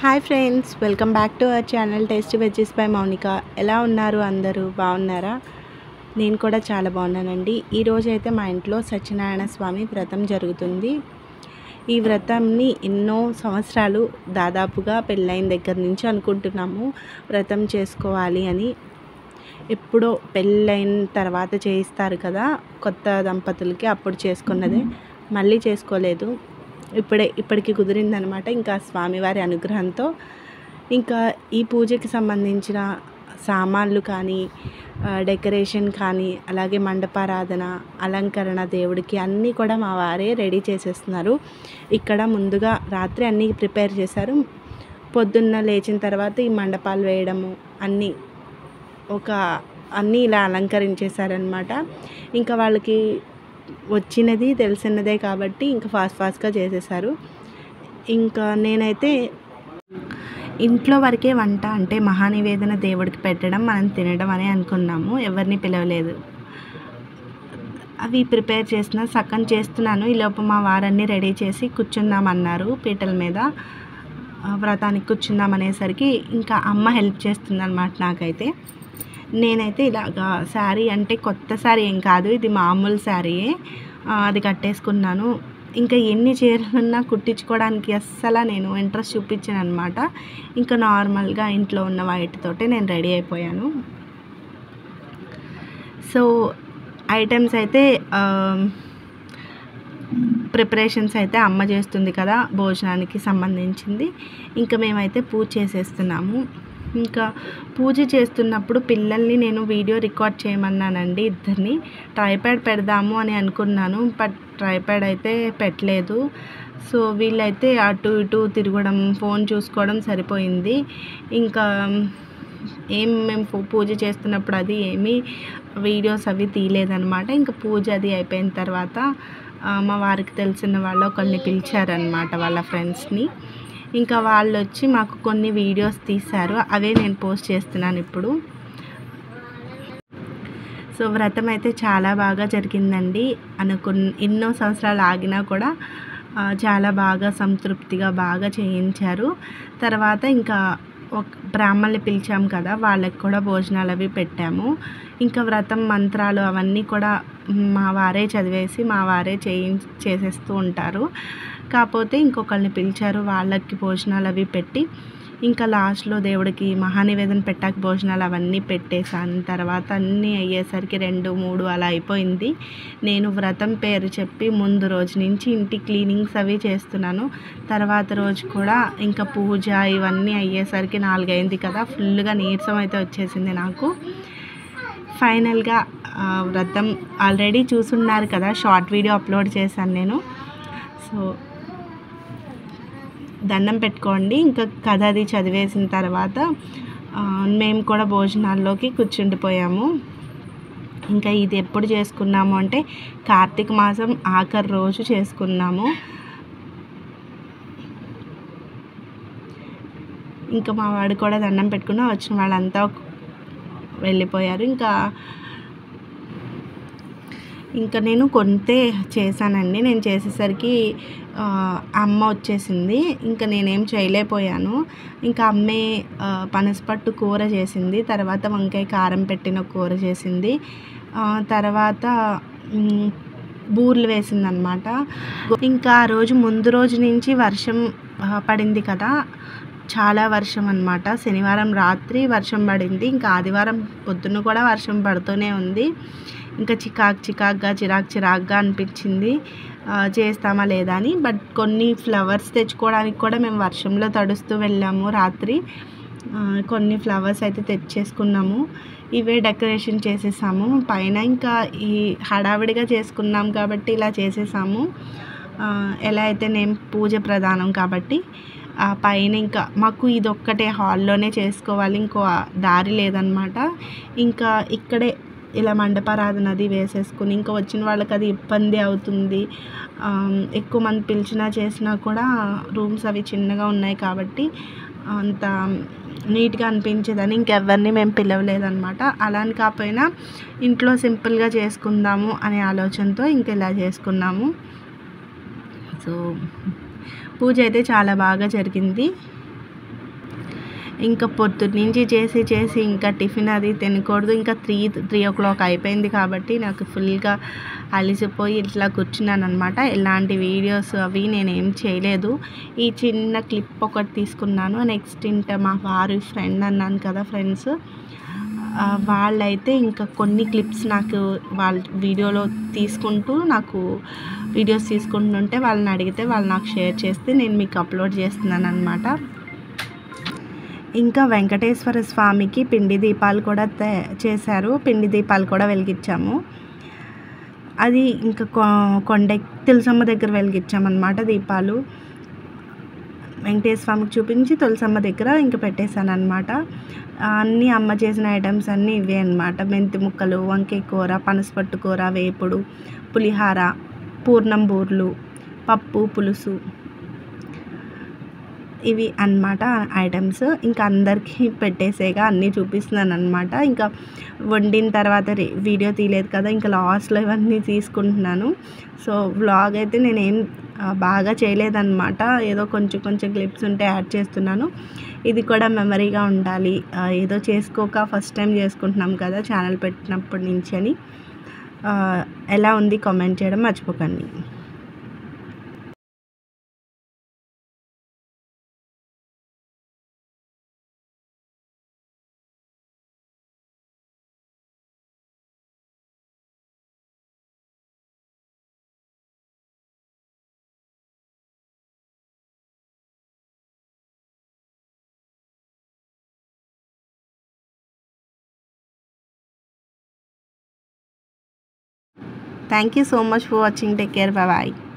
Hi friends, welcome back to our channel tasty veggies by Mounika. ఎలా ఉన్నారు? అందరూ బాగున్నారా? నేను కూడా చాలా బాగున్నానండి. ఈరోజు అయితే మా ఇంట్లో సత్యనారాయణ స్వామి వ్రతం జరుగుతుంది. ఈ వ్రతంని ఎన్నో సంవత్సరాలు దాదాపుగా పెళ్ళైన దగ్గర నుంచి అనుకుంటున్నాము వ్రతం చేసుకోవాలి అని. ఎప్పుడో పెళ్ళైన తర్వాత చేయిస్తారు కదా కొత్త దంపతులకి, అప్పుడు చేసుకున్నదే, మళ్ళీ చేసుకోలేదు. ఇప్పటికి కుదిరిందనమాట. ఇంకా స్వామివారి అనుగ్రహంతో ఇంకా ఈ పూజకి సంబంధించిన సామాన్లు కానీ, డెకరేషన్ కానీ, అలాగే మండపారాధన, అలంకరణ, దేవుడికి అన్నీ కూడా మా వారే రెడీ చేసేస్తున్నారు. ఇక్కడ ముందుగా రాత్రి అన్నీ ప్రిపేర్ చేశారు. పొద్దున్న లేచిన తర్వాత ఈ మండపాలు వేయడము అన్నీ ఇలా అలంకరించేశారనమాట. ఇంకా వాళ్ళకి వచ్చినది తెలిసినదే కాబట్టి ఇంకా ఫాస్ట్గా చేసేసారు. ఇంకా నేనైతే ఇంట్లో వరకే వంట, అంటే మహానివేదన దేవుడికి పెట్టడం, మనం తినడం అని అనుకున్నాము. ఎవరిని పిలవలేదు. అవి ప్రిపేర్ చేసిన సగం చేస్తున్నాను. ఈలోపు మా వారన్నీ రెడీ చేసి కూర్చుందామన్నారు పీటల మీద. వ్రతానికి కూర్చుందాం అనేసరికి ఇంకా అమ్మ హెల్ప్ చేస్తుందన్నమాట నాకైతే. నేనైతే ఇలాగా శారీ, అంటే కొత్త శారీ ఏం కాదు, ఇది మామూలు శారీయే, అది కట్టేసుకున్నాను. ఇంకా ఎన్ని చీరలున్నా కుట్టించుకోవడానికి అస్సలు నేను ఇంట్రెస్ట్ చూపించాను అనమాట. ఇంకా నార్మల్గా ఇంట్లో ఉన్న వాటితోటే నేను రెడీ అయిపోయాను. సో ఐటమ్స్ అయితే ప్రిపరేషన్స్ అయితే అమ్మ చేస్తుంది కదా భోజనానికి సంబంధించింది. ఇంకా మేమైతే పూజ చేసేస్తున్నాము. ఇంకా పూజ చేస్తున్నప్పుడు పిల్లల్ని నేను వీడియో రికార్డ్ చేయమన్నానండి, ఇద్దరిని. ట్రైప్యాడ్ పెడదాము అని అనుకున్నాను, బట్ ట్రైప్యాడ్ అయితే పెట్టలేదు. సో వీళ్ళైతే అటు ఇటు తిరగడం, ఫోన్ చూసుకోవడం సరిపోయింది. ఇంకా మేము పూజ చేస్తున్నప్పుడు అది ఏమీ వీడియోస్ అవి తీయలేదన్నమాట. ఇంకా పూజ అది అయిపోయిన తర్వాత మా వారికి తెలిసిన వాళ్ళు ఒకరిని పిలిచారనమాట, వాళ్ళ ఫ్రెండ్స్ని. ఇంకా వాళ్ళు వచ్చి మాకు కొన్ని వీడియోస్ తీశారు, అవే నేను పోస్ట్ చేస్తున్నాను ఇప్పుడు. సో వ్రతం అయితే చాలా బాగా జరిగిందండి. ఎన్నో సంవత్సరాలు ఆగినా కూడా చాలా బాగా సంతృప్తిగా బాగా చేయించారు. తర్వాత ఇంకా బ్రాహ్మణులు పిలిచాము కదా, వాళ్ళకి కూడా భోజనాలు అవి పెట్టాము. ఇంకా వ్రతం మంత్రాలు అవన్నీ కూడా మా వారే చదివేసి మా వారే చేసేస్తూ ఉంటారు. కాకపోతే ఇంకొకరిని పిలిచారు, వాళ్ళకి భోజనాలు అవి పెట్టి ఇంకా లాస్ట్లో దేవుడికి మహానివేదన పెట్టాక భోజనాలు అవన్నీ పెట్టేసాను. తర్వాత అన్నీ అయ్యేసరికి 2-3 అలా అయిపోయింది. నేను వ్రతం పేరు చెప్పి ముందు రోజు నుంచి ఇంటి క్లీనింగ్స్ అవి చేస్తున్నాను. తర్వాత రోజు కూడా ఇంకా పూజ ఇవన్నీ అయ్యేసరికి 4 అయింది కదా. ఫుల్గా నీరసం అయితే వచ్చేసింది నాకు. ఫైనల్గా వ్రతం ఆల్రెడీ చూసున్నారు కదా, షార్ట్ వీడియో అప్లోడ్ చేశాను నేను. సో దండం పెట్టుకోండి. ఇంకా కథ అది చదివేసిన తర్వాత మేము కూడా భోజనాల్లోకి కూర్చుండిపోయాము. ఇంకా ఇది ఎప్పుడు చేసుకున్నాము అంటే కార్తీక మాసం ఆఖరి రోజు చేసుకున్నాము. ఇంకా మా వాడు కూడా దండం పెట్టుకున్నా, వచ్చిన వాళ్ళంతా వెళ్ళిపోయారు. ఇంకా నేను కొంతే చేశానండి. నేను చేసేసరికి అమ్మ వచ్చేసింది. ఇంకా నేనేం చేయలేకపోయాను. ఇంకా అమ్మే పనసపట్టు కూర చేసింది, తర్వాత వంకాయ కారం పెట్టిన కూర చేసింది, తర్వాత బూర్లు వేసిందనమాట. ఇంకా ఆ రోజు ముందు రోజు నుంచి వర్షం పడింది కదా, చాలా వర్షం అనమాట. శనివారం రాత్రి వర్షం పడింది, ఇంకా ఆదివారం పొద్దున్న కూడా వర్షం పడుతూనే ఉంది. ఇంకా చిరాగ్గా అనిపించింది చేస్తామా లేదా అని. బట్ కొన్ని ఫ్లవర్స్ తెచ్చుకోవడానికి కూడా మేము వర్షంలో తడుస్తూ వెళ్ళాము రాత్రి. కొన్ని ఫ్లవర్స్ అయితే తెచ్చేసుకున్నాము, ఇవే డెకరేషన్ చేసేసాము పైన. ఇంకా ఈ హడావిడిగా చేసుకున్నాం కాబట్టి ఇలా చేసేసాము. ఎలా అయితే నేను పూజ ప్రధానం కాబట్టి పైన ఇంకా మాకు ఇదొక్కటే హాల్లోనే చేసుకోవాలి, ఇంకో దారి లేదనమాట. ఇంకా ఇక్కడే ఇలా మండపారాధన అది వేసేసుకుని, ఇంకా వచ్చిన వాళ్ళకి అది ఇబ్బంది అవుతుంది. ఎక్కువ మంది పిలిచినా చేసినా కూడా రూమ్స్ అవి చిన్నగా ఉన్నాయి కాబట్టి అంత నీట్గా అనిపించేదని ఇంకెవరిని మేము పిలవలేదన్నమాట. అలా అని కాకపోయినా ఇంట్లో సింపుల్గా చేసుకుందాము అనే ఆలోచనతో ఇంక ఇలా చేసుకున్నాము. సో పూజ అయితే చాలా బాగా జరిగింది. ఇంకా పొద్దున్నుంచి చేసి ఇంకా టిఫిన్ అది తినకూడదు. ఇంకా 3 అయిపోయింది కాబట్టి నాకు ఫుల్‌గా అలిసిపోయి ఇట్లా కూర్చున్నాననమాట. ఎలాంటి వీడియోస్ అవి నేనేం చేయలేదు. ఈ చిన్న క్లిప్ ఒకటి తీసుకున్నాను. నెక్స్ట్ ఇంకా మా వారి ఫ్రెండ్ అన్నాను కదా ఫ్రెండ్స్, వాళ్ళైతే ఇంకా కొన్ని క్లిప్స్ నాకు వాళ్ళ వీడియోలో తీసుకుంటూ నాకు వీడియోస్ తీసుకుంటుంటే వాళ్ళని అడిగితే వాళ్ళు నాకు షేర్ చేస్తే నేను మీకు అప్లోడ్ చేస్తున్నాననమాట. ఇంకా వెంకటేశ్వర స్వామికి పిండి దీపాలు కూడా చేశారు. పిండి దీపాలు కూడా వెలిగించాము. అది ఇంకా తులసమ్మ దగ్గర వెలిగించామన్నమాట దీపాలు. వెంకటేశ్వర స్వామికి చూపించి తులసమ్మ దగ్గర ఇంకా పెట్టేశానమాట. అన్నీ అమ్మ చేసిన ఐటమ్స్ అన్నీ ఇవే అన్నమాట. మెంతి ముక్కలు, వంకాయ కూర, పనసపట్టు కూర, వేపుడు, పులిహార, పూర్ణం బూర్లు, పప్పు, పులుసు, ఇవి అన్నమాట ఐటమ్స్. ఇంకా అందరికీ పెట్టేసేగా అన్నీ చూపిస్తున్నాను అనమాట. ఇంకా వండిన తర్వాత వీడియో తీయలేదు కదా, ఇంకా లాస్ట్లో ఇవన్నీ తీసుకుంటున్నాను. సో వ్లాగ్ అయితే నేనేం బాగా చేయలేదన్నమాట. ఏదో కొంచెం క్లిప్స్ ఉంటే యాడ్ చేస్తున్నాను. ఇది కూడా మెమరీగా ఉండాలి. ఏదో చేసుకోక ఫస్ట్ టైం చేసుకుంటున్నాం కదా ఛానల్ పెట్టినప్పటి నుంచి అని. ఎలా ఉంది కామెంట్ చేయడం మర్చిపోకండి. Thank you so much for watching. Take care. Bye bye.